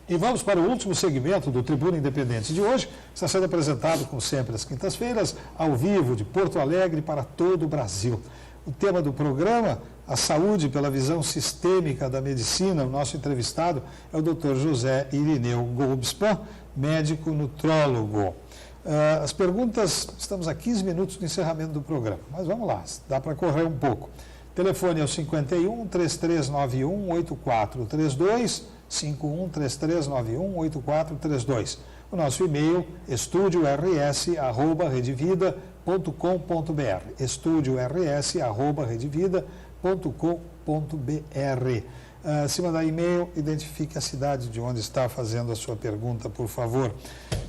E vamos para o último segmento do Tribuna Independente de hoje, que está sendo apresentado, como sempre, às quintas-feiras, ao vivo, de Porto Alegre para todo o Brasil. O tema do programa, a saúde pela visão sistêmica da medicina. O nosso entrevistado é o Dr. José Irineu Golbspan, médico nutrólogo. As perguntas, estamos a 15 minutos do encerramento do programa, mas vamos lá, dá para correr um pouco. Telefone é o 51-3391-8432, 51-3391-8432. O nosso e-mail, estudiors@redevida.com.br, estudiors@redevida.com.br. Se mandar e-mail, identifique a cidade de onde está fazendo a sua pergunta, por favor.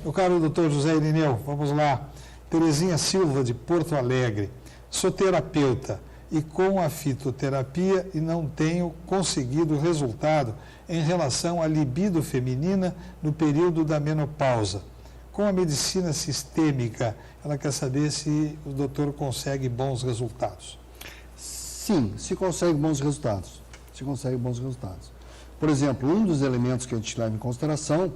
Meu caro doutor José Irineu, vamos lá. Terezinha Silva, de Porto Alegre. Sou terapeuta e com a fitoterapia e não tenho conseguido resultado em relação à libido feminina no período da menopausa. Com a medicina sistêmica, ela quer saber se o doutor consegue bons resultados. Sim, se consegue bons resultados. Por exemplo, um dos elementos que a gente leva em consideração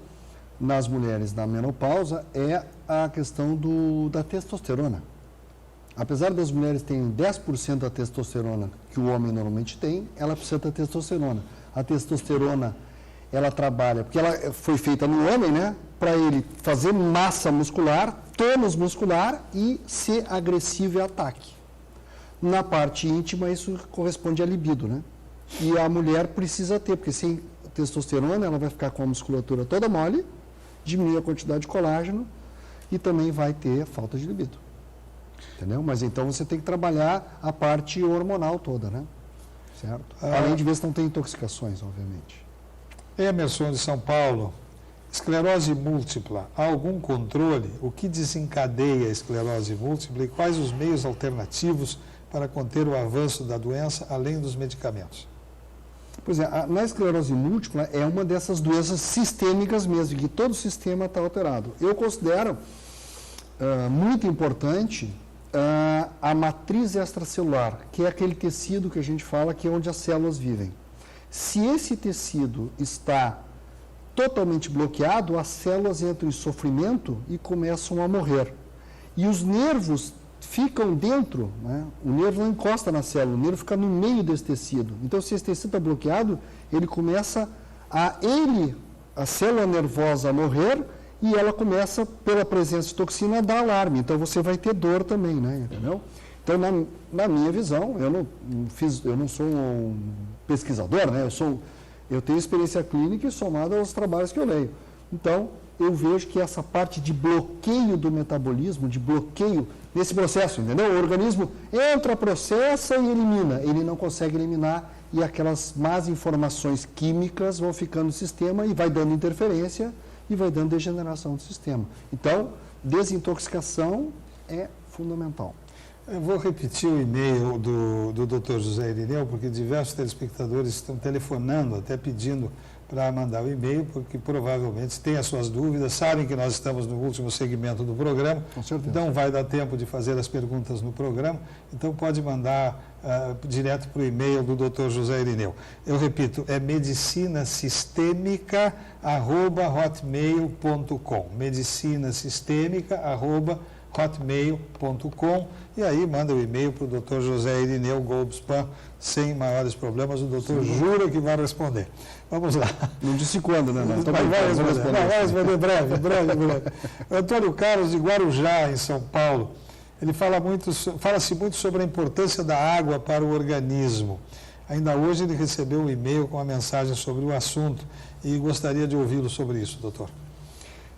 nas mulheres da menopausa é a questão da testosterona. Apesar das mulheres terem 10% da testosterona que o homem normalmente tem, ela precisa da testosterona. A testosterona, ela trabalha, porque ela foi feita no homem, né? Para ele fazer massa muscular, tônus muscular e ser agressivo e ataque. Na parte íntima, isso corresponde à libido, né? E a mulher precisa ter, porque sem testosterona, ela vai ficar com a musculatura toda mole, diminui a quantidade de colágeno e também vai ter falta de libido. Entendeu? Mas então você tem que trabalhar a parte hormonal toda, né? Certo? Além de ver se não tem intoxicações, obviamente. Emerson, de São Paulo. Esclerose múltipla, há algum controle? O que desencadeia a esclerose múltipla e quais os meios alternativos para conter o avanço da doença, além dos medicamentos? Pois é, na esclerose múltipla é uma dessas doenças sistêmicas mesmo, que todo o sistema está alterado. Eu considero muito importante a matriz extracelular, que é aquele tecido que a gente fala que é onde as células vivem. Se esse tecido está totalmente bloqueado, as células entram em sofrimento e começam a morrer. E os nervos ficam dentro, né? O nervo não encosta na célula, o nervo fica no meio desse tecido. Então, se esse tecido está bloqueado, ele começa a célula nervosa a morrer e ela começa, pela presença de toxina, a dar alarme. Então, você vai ter dor também, né? Entendeu? Então, na minha visão, eu não sou um pesquisador, né? Eu tenho experiência clínica e somada aos trabalhos que eu leio. Então, eu vejo que essa parte de bloqueio do metabolismo, de bloqueio nesse processo, entendeu? O organismo entra, processa e elimina. Ele não consegue eliminar e aquelas más informações químicas vão ficando no sistema e vai dando interferência e vai dando degeneração do sistema. Então, desintoxicação é fundamental. Eu vou repetir o e-mail do Dr. José Irineu, porque diversos telespectadores estão telefonando, até pedindo para mandar o e-mail, porque provavelmente têm as suas dúvidas, sabem que nós estamos no último segmento do programa, então vai dar tempo de fazer as perguntas no programa, então pode mandar direto para o e-mail do Dr. José Irineu. Eu repito, é medicinasistemica@hotmail.com, medicinasistemica@hotmail.com, e aí manda o e-mail para o Dr. José Irineu Golbspan, sem maiores problemas, o doutor jura que vai responder. Vamos lá. Não disse quando, né? Vai responder breve. Antônio Carlos, de Guarujá, em São Paulo, ele fala-se muito sobre a importância da água para o organismo. Ainda hoje ele recebeu um e-mail com uma mensagem sobre o assunto e gostaria de ouvi-lo sobre isso, doutor.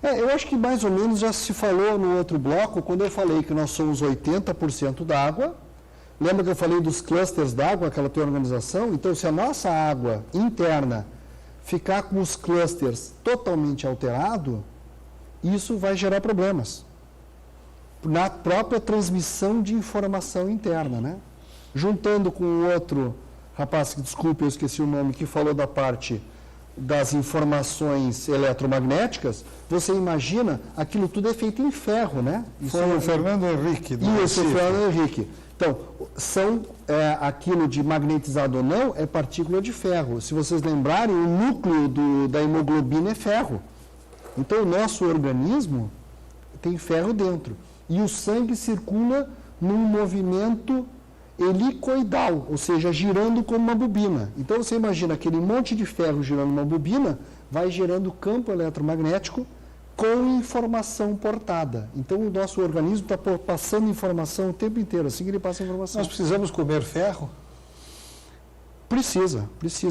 Eu acho que mais ou menos já se falou no outro bloco, quando eu falei que nós somos 80% d'água. Lembra que eu falei dos clusters d'água, aquela tua organização? Então, se a nossa água interna ficar com os clusters totalmente alterado, isso vai gerar problemas na própria transmissão de informação interna, né? Juntando com o outro rapaz, que desculpe, eu esqueci o nome, que falou da parte das informações eletromagnéticas, você imagina, aquilo tudo é feito em ferro, né? Foi o Fernando Henrique. Isso, o Fernando Henrique. Então, aquilo de magnetizado ou não é partícula de ferro. Se vocês lembrarem, o núcleo da hemoglobina é ferro. Então, o nosso organismo tem ferro dentro. E o sangue circula num movimento helicoidal, ou seja, girando como uma bobina. Então, você imagina aquele monte de ferro girando uma bobina, vai gerando campo eletromagnético com informação portada. Então, o nosso organismo está passando informação o tempo inteiro, assim que ele passa informação. Nós precisamos comer ferro? Precisa,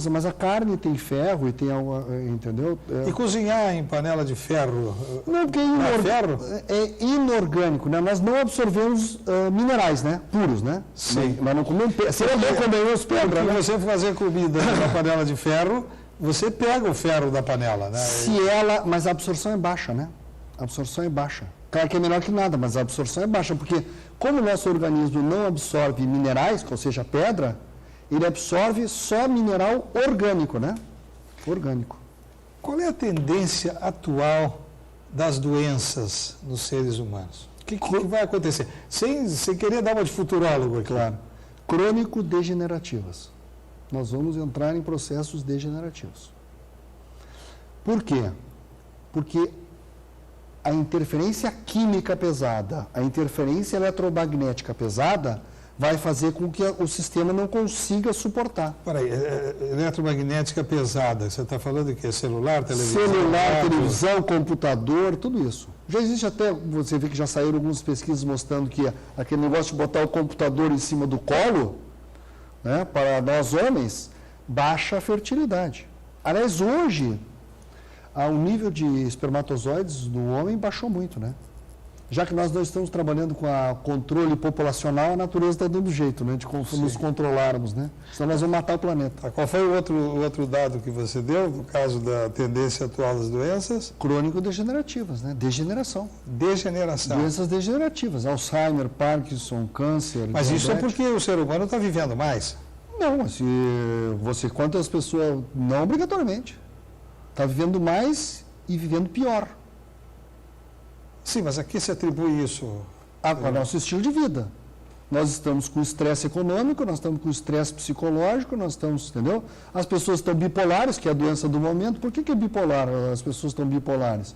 mas a carne tem ferro e tem algo, entendeu? E cozinhar em panela de ferro? Não, porque ferro? É inorgânico, né? Nós não absorvemos minerais, né? Puros, né? Sim. Nós não comemos pedra. Você não comemos pedra, Porque né? você fazer comida na panela de ferro, você pega o ferro da panela, né? Mas a absorção é baixa, né? A absorção é baixa. Claro que é melhor que nada, mas a absorção é baixa, porque como o nosso organismo não absorve minerais, ou seja, pedra, ele absorve só mineral orgânico, né? Orgânico. Qual é a tendência atual das doenças nos seres humanos? O que vai acontecer? Sem querer dar uma de futurólogo aqui. Claro. Crônico-degenerativas. Nós vamos entrar em processos degenerativos. Por quê? Porque a interferência química pesada, a interferência eletromagnética pesada, vai fazer com que o sistema não consiga suportar. Peraí, eletromagnética pesada, você está falando de quê? Celular, televisão? Celular, televisão, computador, tudo isso. Já existe até, você vê que já saíram algumas pesquisas mostrando que aquele negócio de botar o computador em cima do colo, né, para nós homens, baixa a fertilidade. Aliás, hoje, o nível de espermatozoides do homem baixou muito, né? Já que nós não estamos trabalhando com o controle populacional, a natureza está dando jeito, né, de nos controlarmos, né? Senão nós vamos matar o planeta. Qual foi o outro dado que você deu, no caso da tendência atual das doenças? Crônico-degenerativas, né? Degeneração. Degeneração. Doenças degenerativas, Alzheimer, Parkinson, câncer. Mas diabetes. isso é porque o ser humano está vivendo mais? Não, quantas pessoas, não obrigatoriamente. Está vivendo mais e vivendo pior. Sim, mas a que se atribui isso? Ao nosso estilo de vida. Nós estamos com estresse econômico, nós estamos com estresse psicológico, nós estamos, entendeu? As pessoas estão bipolares, que é a doença do momento. Por que é bipolar? As pessoas estão bipolares.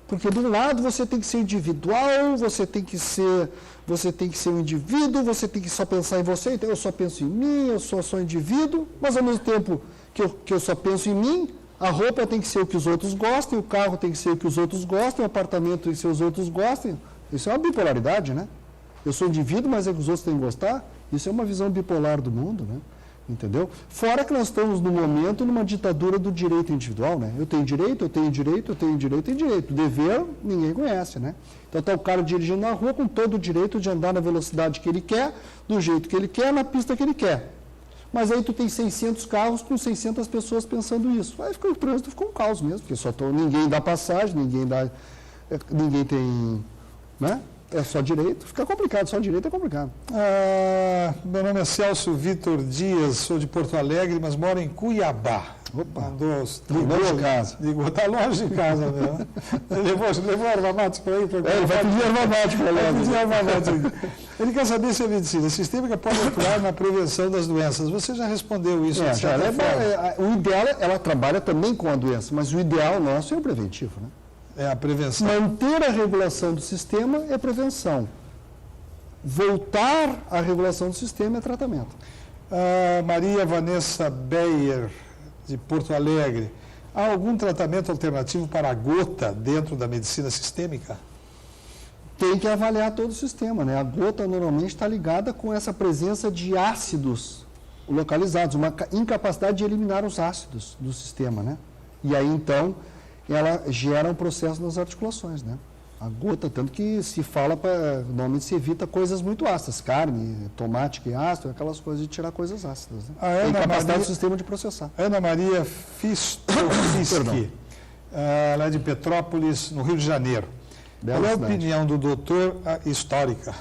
Porque de um lado você tem que ser individual, você tem que ser um indivíduo, você tem que só pensar em você, então eu só penso em mim, eu sou só indivíduo, mas ao mesmo tempo que eu só penso em mim, a roupa tem que ser o que os outros gostem, o carro tem que ser o que os outros gostem, o apartamento tem que ser o que os outros gostem. Isso é uma bipolaridade, né? Eu sou indivíduo, mas é que os outros têm que gostar. Isso é uma visão bipolar do mundo, né? Entendeu? Fora que nós estamos, no momento, numa ditadura do direito individual, né? Eu tenho direito, eu tenho direito, eu tenho direito, eu tenho direito. O dever, ninguém conhece, né? Então está o cara dirigindo na rua com todo o direito de andar na velocidade que ele quer, do jeito que ele quer, na pista que ele quer. Mas aí tu tem 600 carros com 600 pessoas pensando isso. Aí o trânsito ficou um caos mesmo, porque ninguém dá passagem, ninguém tem, né? É só direito, fica complicado, só direito é complicado. Meu nome é Celso Vitor Dias, sou de Porto Alegre, mas moro em Cuiabá. Opa, longe de casa. Está longe de casa mesmo. Levou erva mate para aí? Ele vai pedir erva mate para ele. Ele quer saber se a medicina sistêmica pode atuar na prevenção das doenças. Você já respondeu isso. O ideal, ela trabalha também com a doença, mas o ideal nosso é o preventivo, né? É a prevenção. Manter a regulação do sistema é prevenção. Voltar à regulação do sistema é tratamento. Maria Vanessa Beyer, de Porto Alegre. Há algum tratamento alternativo para a gota dentro da medicina sistêmica? Tem que avaliar todo o sistema, né? A gota normalmente está ligada com essa presença de ácidos localizados, uma incapacidade de eliminar os ácidos do sistema, né? E aí, então, ela gera um processo nas articulações, né? A gota, tanto que se fala, normalmente se evita coisas muito ácidas, carne, tomate que é ácido, aquelas coisas de tirar coisas ácidas. Né? A incapacidade do sistema de processar. Ana Maria Fistofiski, ela é de Petrópolis, no Rio de Janeiro. Qual é a opinião do doutor histórica?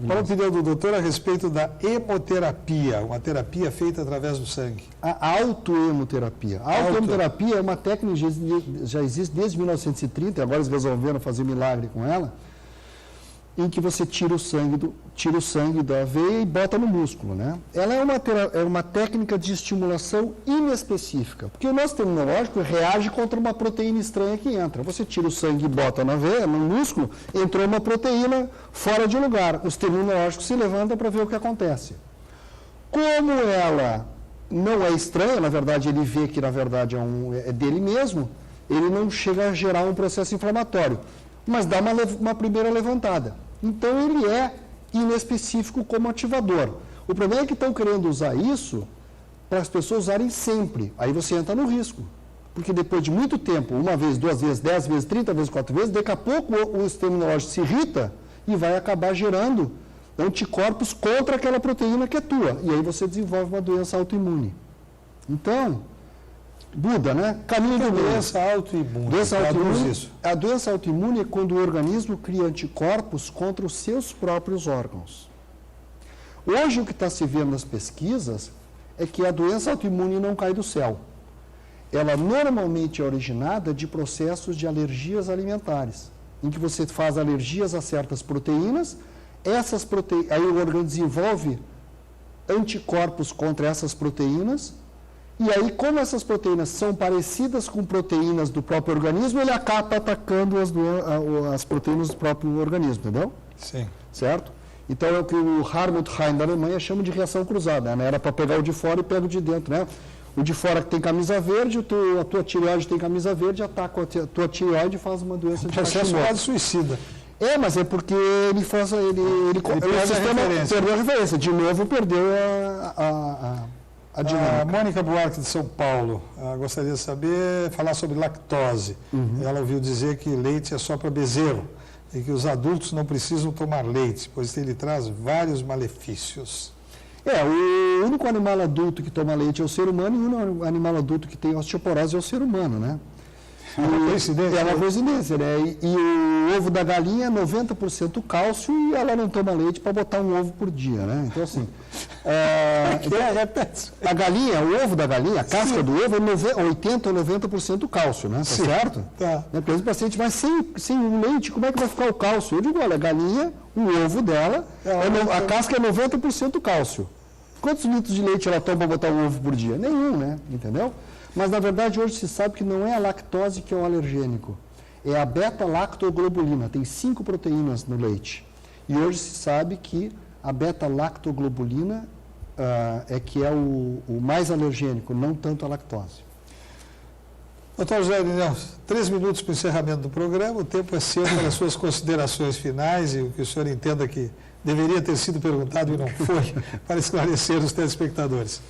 Qual a opinião do doutor a respeito da hemoterapia, uma terapia feita através do sangue? A autohemoterapia. A autohemoterapia é uma técnica que já existe desde 1930, agora eles resolveram fazer milagre com ela. em que você tira o sangue da veia e bota no músculo, né? Ela é uma técnica de estimulação inespecífica, porque o nosso sistema imunológico reage contra uma proteína estranha que entra. Você tira o sangue e bota na veia, no músculo, entrou uma proteína fora de lugar. O sistema imunológico se levanta para ver o que acontece. Como ela não é estranha, na verdade ele vê que na verdade é dele mesmo, ele não chega a gerar um processo inflamatório, mas dá uma primeira levantada. Então, ele é inespecífico como ativador. O problema é que estão querendo usar isso para as pessoas usarem sempre. Aí você entra no risco. Porque depois de muito tempo, 1 vez, 2 vezes, 10 vezes, 30 vezes, 4 vezes, daqui a pouco o sistema imunológico se irrita e vai acabar gerando anticorpos contra aquela proteína que é tua. E aí você desenvolve uma doença autoimune. Então, Buda, né? Caminho do doença autoimune. Doença autoimune, isso. A doença autoimune é quando o organismo cria anticorpos contra os seus próprios órgãos. Hoje, o que está se vendo nas pesquisas é que a doença autoimune não cai do céu. Ela normalmente é originada de processos de alergias alimentares, em que você faz alergias a certas proteínas, aí o organismo desenvolve anticorpos contra essas proteínas. E aí, como essas proteínas são parecidas com proteínas do próprio organismo, ele acaba atacando as proteínas do próprio organismo, entendeu? Sim. Certo? Então, é o que o Hartmut Heim da Alemanha chama de reação cruzada, né? Era para pegar o de fora e pega o de dentro, né? O de fora que tem camisa verde, a tua tireoide tem camisa verde, ataca a tua tireoide e faz uma doença de processo quase suicida. Mas é porque ele perdeu a referência. De novo, perdeu a Mônica Buarque de São Paulo gostaria de falar sobre lactose. Ela ouviu dizer que leite é só para bezerro e que os adultos não precisam tomar leite, pois ele traz vários malefícios. O único animal adulto que toma leite é o ser humano e o único animal adulto que tem osteoporose é o ser humano, né? É uma coincidência. É uma coincidência, né? E o ovo da galinha é 90% cálcio e ela não toma leite para botar um ovo por dia, né? Então, assim... a galinha, o ovo da galinha, a casca do ovo é 80% ou 90% cálcio, né? Tá certo? Tá. Por exemplo, o paciente vai sem o leite, como é que vai ficar o cálcio? Eu digo, olha, a galinha, o ovo dela, a casca é 90% cálcio. Quantos litros de leite ela toma para botar um ovo por dia? Nenhum, né? Entendeu? Mas, na verdade, hoje se sabe que não é a lactose que é o alergênico. É a beta-lactoglobulina. Tem 5 proteínas no leite. E hoje se sabe que a beta-lactoglobulina é que é o mais alergênico, não tanto a lactose. Doutor José Irineu, 3 minutos para o encerramento do programa. O tempo é seu para as suas considerações finais e o que o senhor entenda que deveria ter sido perguntado e não foi, para esclarecer os telespectadores.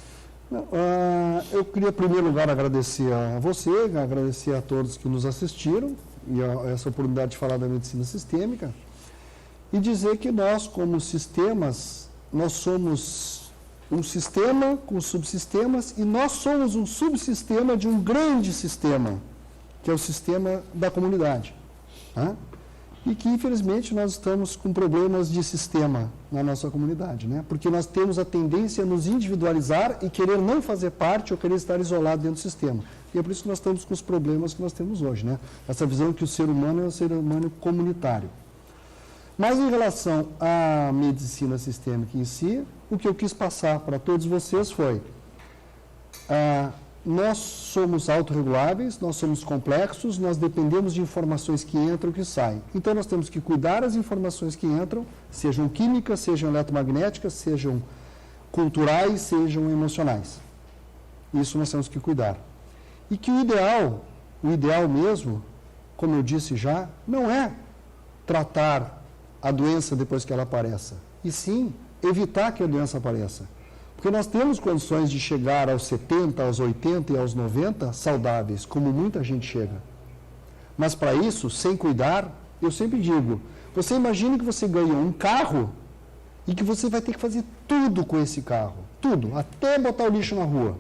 Eu queria, em primeiro lugar, agradecer a você, agradecer a todos que nos assistiram e essa oportunidade de falar da medicina sistêmica e dizer que nós, como sistemas, nós somos um sistema com subsistemas e nós somos um subsistema de um grande sistema, que é o sistema da comunidade. Né? E que, infelizmente, nós estamos com problemas de sistema na nossa comunidade, né? Porque nós temos a tendência a nos individualizar e querer não fazer parte ou querer estar isolado dentro do sistema. E é por isso que nós estamos com os problemas que nós temos hoje, né? Essa visão que o ser humano é um ser humano comunitário. Mas, em relação à medicina sistêmica em si, o que eu quis passar para todos vocês foi... nós somos autorreguláveis, nós somos complexos, nós dependemos de informações que entram e que saem. Então, nós temos que cuidar das informações que entram, sejam químicas, sejam eletromagnéticas, sejam culturais, sejam emocionais. Isso nós temos que cuidar. E que o ideal mesmo, como eu disse já, não é tratar a doença depois que ela apareça, e sim evitar que a doença apareça. Porque nós temos condições de chegar aos 70, aos 80 e aos 90 saudáveis, como muita gente chega. Mas para isso, sem cuidar, eu sempre digo, você imagine que você ganhou um carro e que você vai ter que fazer tudo com esse carro, tudo, até botar o lixo na rua,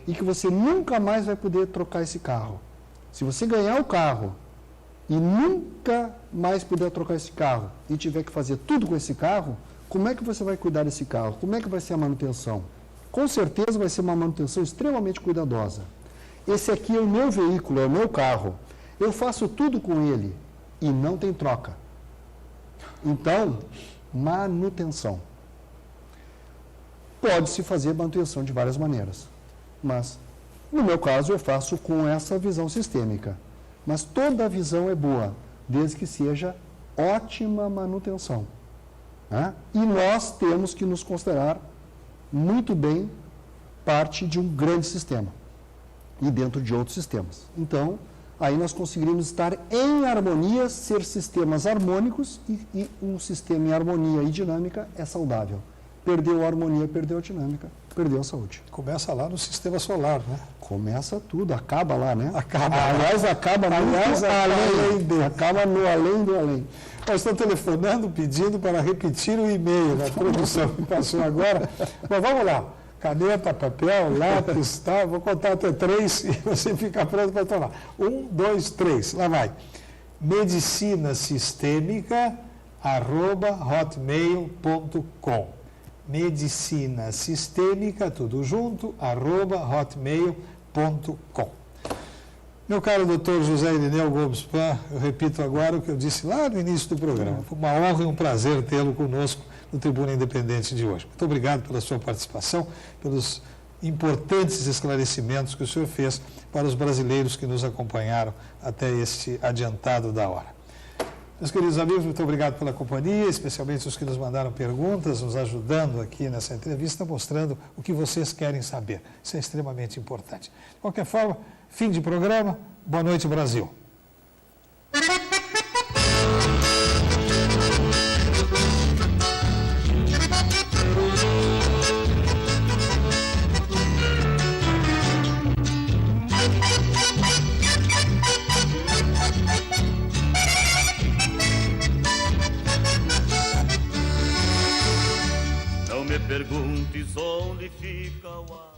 e que você nunca mais vai poder trocar esse carro. Se você ganhar o carro e nunca mais puder trocar esse carro e tiver que fazer tudo com esse carro, como é que você vai cuidar desse carro? Como é que vai ser a manutenção? Com certeza vai ser uma manutenção extremamente cuidadosa. Esse aqui é o meu veículo, é o meu carro. Eu faço tudo com ele e não tem troca. Então, manutenção. Pode-se fazer manutenção de várias maneiras, mas, no meu caso, eu faço com essa visão sistêmica. Mas toda visão é boa, desde que seja ótima manutenção, né? E nós temos que nos considerar muito bem parte de um grande sistema e dentro de outros sistemas. Então, aí nós conseguiríamos estar em harmonia, ser sistemas harmônicos e um sistema em harmonia e dinâmica é saudável. Perdeu a harmonia, perdeu a dinâmica, perdeu a saúde. Começa lá no sistema solar, né? Começa tudo, acaba lá, né? Acaba. Aliás, acaba no além do além. Nós estamos telefonando, pedindo para repetir o e-mail da produção que passou agora. Mas vamos lá. Caneta, papel, lápis, tá? Vou contar até 3 e você fica pronto para tomar. 1, 2, 3. Lá vai. medicinasistêmica@hotmail.com. Medicina Sistêmica, tudo junto, @hotmail.com. Meu caro doutor José Irineu Gomes Pan, eu repito agora o que eu disse lá no início do programa. Foi uma honra e um prazer tê-lo conosco no Tribuna Independente de hoje. Muito obrigado pela sua participação, pelos importantes esclarecimentos que o senhor fez para os brasileiros que nos acompanharam até este adiantado da hora. Meus queridos amigos, muito obrigado pela companhia, especialmente os que nos mandaram perguntas, nos ajudando aqui nessa entrevista, mostrando o que vocês querem saber. Isso é extremamente importante. De qualquer forma, fim de programa. Boa noite, Brasil. Não me perguntes onde fica o ar.